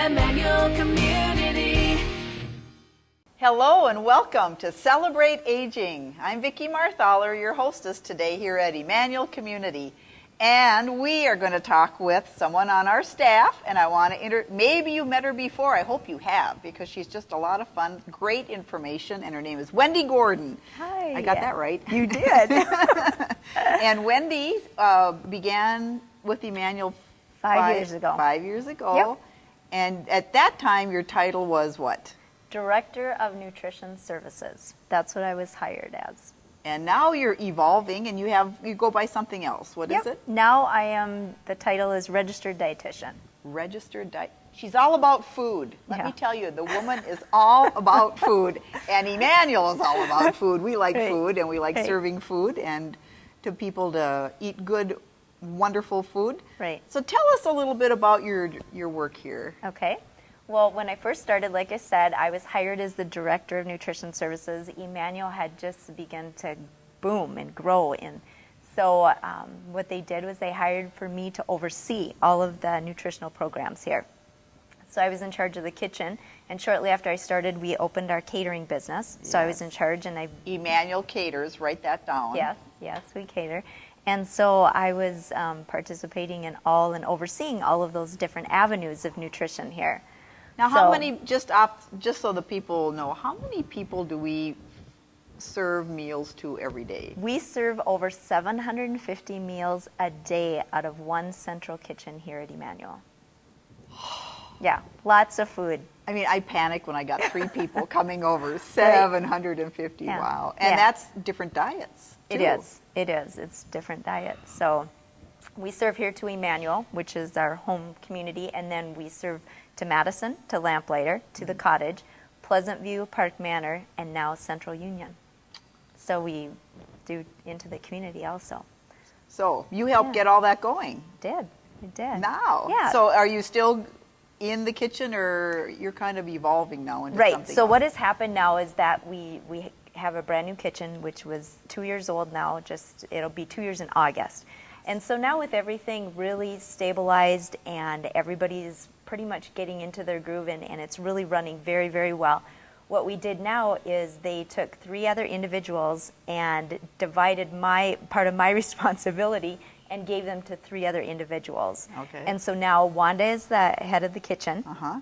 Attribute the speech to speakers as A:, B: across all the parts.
A: Emmanuel Community.
B: Hello and welcome to Celebrate Aging. I'm Vicki Marthaler, your hostess today here at Emmanuel Community. And we are going to talk with someone on our staff, and I want to maybe you met her before. I hope you have, because she's just a lot of fun, great information, and her name is Wendy Gordon.
C: Hi.
B: I got that right.
C: You did.
B: And Wendy began with Emmanuel
C: 5 years ago.
B: 5 years ago.
C: Yep.
B: And at that time, your title was what?
C: Director of Nutrition Services. That's what I was hired as.
B: And now you're evolving, and you go by something else. What is it?
C: Now the title is Registered Dietitian.
B: She's all about food. Let me tell you, the woman is all about food, and Emmanuel is all about food. We like food, and we like serving food, and to people to eat good, wonderful food.
C: Right.
B: So tell us a little bit about your work here.
C: Okay. Well, when I first started, like I said, I was hired as the Director of Nutrition Services. Emmanuel had just begun to boom and grow. And so what they did was they hired for me to oversee all of the nutritional programs here. So I was in charge of the kitchen, and shortly after I started, we opened our catering business. So I was in charge, and
B: Emmanuel Caters, write that down.
C: Yes, we cater. And so I was participating in all and overseeing all of those different avenues of nutrition here.
B: Now, how many, just so the people know, how many people do we serve meals to every day?
C: We serve over 750 meals a day out of one central kitchen here at Emmanuel. Yeah, lots of food.
B: I mean, I panicked when I got 3 people coming over, 750,
C: Yeah.
B: wow. And that's different diets, too.
C: It is. It's different diets. So we serve here to Emmanuel, which is our home community, and then we serve to Madison, to Lamplighter, to the Cottage, Pleasant View, Park Manor, and now Central Union. So we do into the community also.
B: So you helped get all that going.
C: We did.
B: Now.
C: Yeah.
B: So are you still in the kitchen, or you're kind of evolving now into something
C: So
B: else?
C: what has happened now is that we have a brand new kitchen, which was 2 years old now. It'll be 2 years in August. And so now with everything really stabilized and everybody's pretty much getting into their groove and it's really running very, very well, what we did now is they took 3 other individuals and divided part of my responsibility and gave them to 3 other individuals.
B: Okay.
C: And so now Wanda is the head of the kitchen.
B: Uh-huh.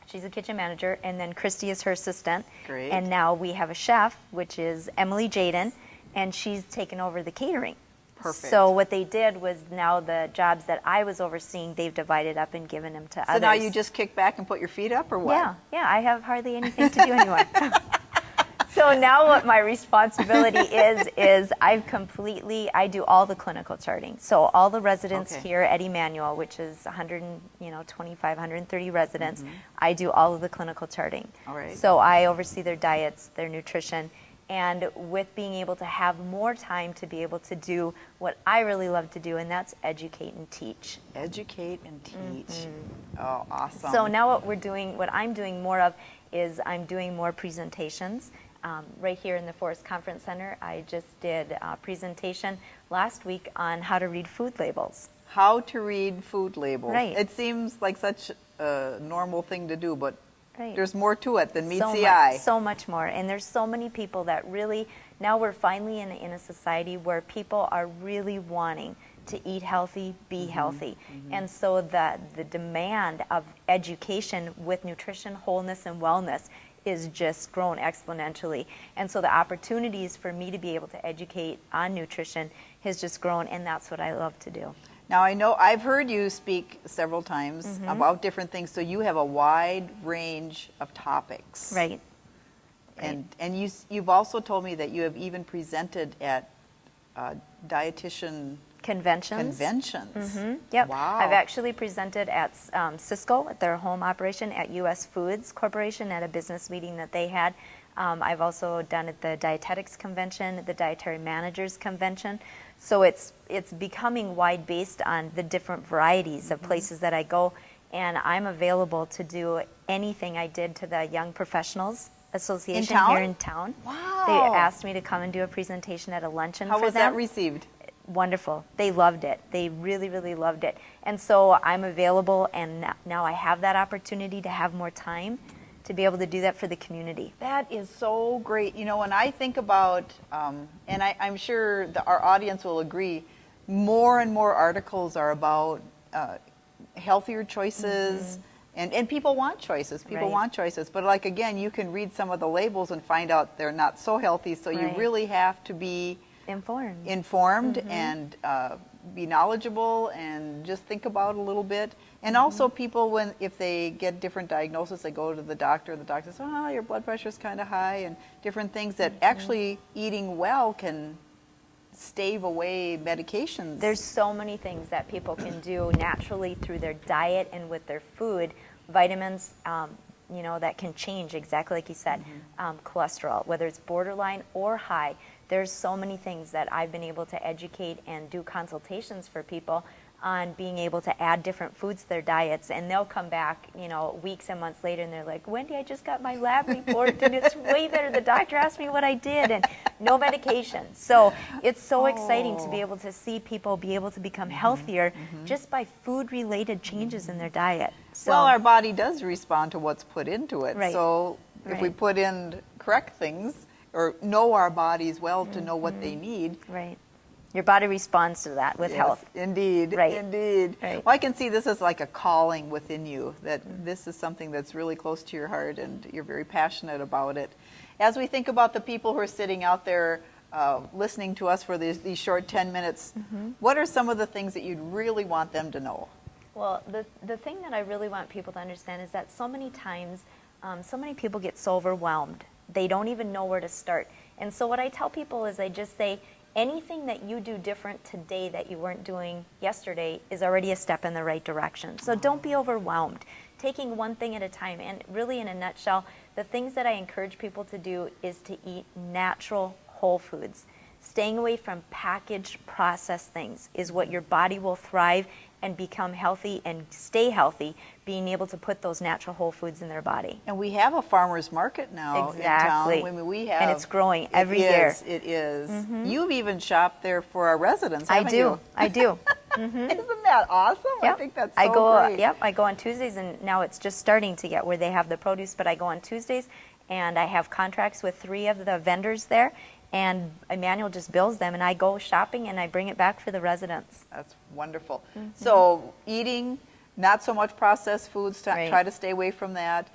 C: She's a kitchen manager, and then Christy is her assistant.
B: Great.
C: And now we have a chef, which is Emily Jaden, and she's taken over the catering.
B: Perfect.
C: So what they did was now the jobs that I was overseeing, they've divided up and given them to others.
B: So now you just kick back and put your feet up, or what?
C: Yeah, I have hardly anything to do anymore. So now what my responsibility is I do all the clinical charting. So all the residents here at Emmanuel, which is 125, 130 residents, I do all of the clinical charting.
B: All right.
C: So I oversee their diets, their nutrition, and with being able to have more time to be able to do what I really love to do, and that's educate and teach.
B: Educate and teach. Oh, awesome.
C: So now what I'm doing more of is I'm doing more presentations. Right here in the Forest Conference Center, I just did a presentation last week on how to read food labels.
B: How to read food labels.
C: Right.
B: It seems like such a normal thing to do, but
C: Right.
B: there's more to it than meets the
C: much,
B: eye.
C: So much more. And there's so many people that really, now we're finally in a society where people are really wanting to eat healthy, be healthy. And so the demand of education with nutrition, wholeness, and wellness is just grown exponentially. And so the opportunities for me to be able to educate on nutrition has just grown, and that's what I love to do.
B: Now, I know I've heard you speak several times about different things, so you have a wide range of topics.
C: Right.
B: And you've also told me that you have even presented at dietitian
C: Conventions. Yep.
B: Wow.
C: I've actually presented at Cisco, at their home operation, at U.S. Foods Corporation, at a business meeting that they had. I've also done at the Dietetics Convention, the Dietary Managers Convention. So it's becoming wide based on the different varieties of places that I go, and I'm available to do anything I did to the Young Professionals Association here in town.
B: Wow.
C: They asked me to come and do a presentation at a luncheon for them.
B: How was that received?
C: wonderful. They loved it. They really, really loved it. And so I'm available, and now I have that opportunity to have more time to be able to do that for the community.
B: That is so great. You know, when I think about, and I'm sure our audience will agree, more and more articles are about healthier choices, and people want choices. People
C: Right.
B: want choices. But like, again, you can read some of the labels and find out they're not so healthy, so you
C: Right.
B: really have to be
C: Informed.
B: and be knowledgeable and just think about it a little bit. And also people, if they get different diagnoses, they go to the doctor, and the doctor says, oh, your blood pressure is kind of high, and different things that actually eating well can stave away medications.
C: There's so many things that people can do naturally through their diet and with their food. Vitamins, that can change, exactly like you said. Cholesterol, whether it's borderline or high. There's so many things that I've been able to educate and do consultations for people on being able to add different foods to their diets, and they'll come back, weeks and months later, and they're like, Wendy, I just got my lab report, and it's way better. The doctor asked me what I did, and no medication. So it's so exciting to be able to see people be able to become healthier just by food-related changes in their diet. So,
B: well, our body does respond to what's put into it.
C: Right.
B: So if we
C: Right.
B: put in correct things, or know our bodies well to know what they need.
C: right. Your body responds to that with
B: Yes,
C: health.
B: Indeed,
C: Right.
B: indeed.
C: Right.
B: Well, I can see this as like a calling within you, that this is something that's really close to your heart and you're very passionate about it. As we think about the people who are sitting out there listening to us for these short 10 minutes, what are some of the things that you'd really want them to know?
C: Well, the thing that I really want people to understand is that so many times, so many people get so overwhelmed. They don't even know where to start. And so what I tell people is I just say, anything that you do different today that you weren't doing yesterday is already a step in the right direction. So don't be overwhelmed. Taking one thing at a time. And really, in a nutshell, the things that I encourage people to do is to eat natural whole foods. Staying away from packaged, processed things is what your body will thrive and become healthy and stay healthy, being able to put those natural whole foods in their body.
B: And we have a farmer's market now
C: Exactly.
B: in town. I mean, we have,
C: And it's growing every year.
B: It is. You've even shopped there for our residents,
C: I
B: haven't you?
C: do.
B: Isn't that awesome?
C: Yep.
B: I think that's
C: I
B: so
C: go,
B: great.
C: Yep, I go on Tuesdays, and now it's just starting to get where they have the produce, but I go on Tuesdays, and I have contracts with 3 of the vendors there, and Emmanuel just bills them, and I go shopping, and I bring it back for the residents.
B: That's wonderful. So eating not so much processed foods,
C: Right.
B: try to stay away from that.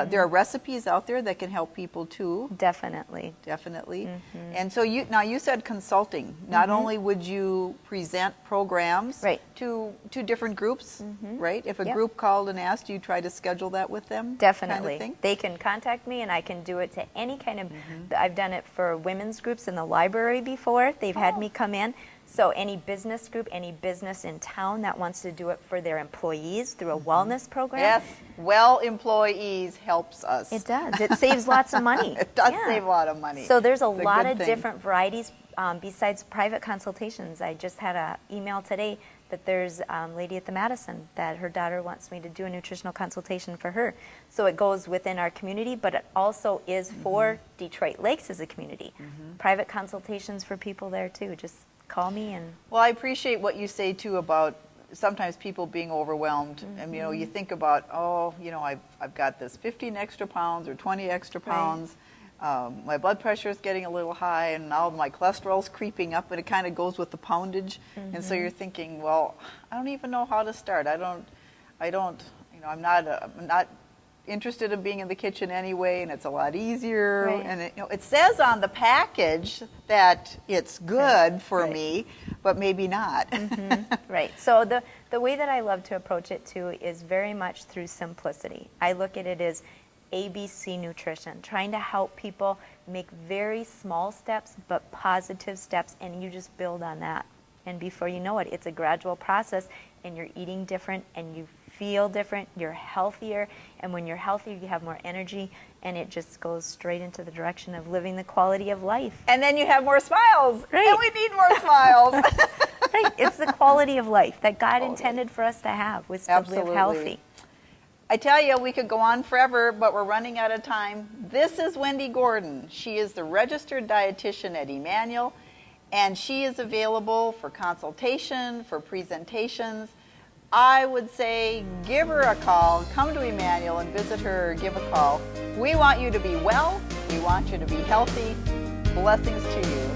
B: There are recipes out there that can help people too,
C: Definitely.
B: definitely. And so you said consulting. Not only would you present programs
C: Right.
B: to different groups, right? If a
C: Yep.
B: group called and asked, you try to schedule that with them?
C: Definitely.
B: Kind of thing?
C: They can contact me, and I can do it to any kind of, I've done it for women's groups in the library before. They've had me come in. So any business group, any business in town that wants to do it for their employees through a wellness program.
B: Yes, well employees helps us.
C: It does. It saves lots of money.
B: It does
C: Yeah.
B: save a lot of money.
C: So there's a
B: It's
C: lot
B: good
C: of
B: thing.
C: different varieties besides private consultations. I just had an email today that there's a lady at the Madison that her daughter wants me to do a nutritional consultation for her. So it goes within our community, but it also is for Detroit Lakes as a community. Private consultations for people there too. Just call me and
B: Well, I appreciate what you say too about sometimes people being overwhelmed. And you think about, I've got this 15 extra pounds or 20 extra pounds. My blood pressure is getting a little high, and now my cholesterol's creeping up, and it kind of goes with the poundage. And so you're thinking, well, I don't even know how to start. I'm not interested in being in the kitchen anyway, and it's a lot easier.
C: Right.
B: And it says on the package that it's good for
C: Right.
B: me, but maybe not.
C: right. So the way that I love to approach it too is very much through simplicity. I look at it as ABC nutrition, trying to help people make very small steps but positive steps, and you just build on that. And before you know it, it's a gradual process, and you're eating different, and you feel different, you're healthier, and when you're healthier, you have more energy, and it just goes straight into the direction of living the quality of life.
B: And then you have more smiles.
C: Right.
B: And we need more smiles.
C: Right? It's the quality of life that God intended for us to have, was to
B: Absolutely.
C: live healthy.
B: I tell you, we could go on forever, but we're running out of time. This is Wendy Gordon. She is the registered dietitian at Emmanuel, and she is available for consultation, for presentations. I would say give her a call, come to Emmanuel and visit her, or give a call. We want you to be well, we want you to be healthy. Blessings to you.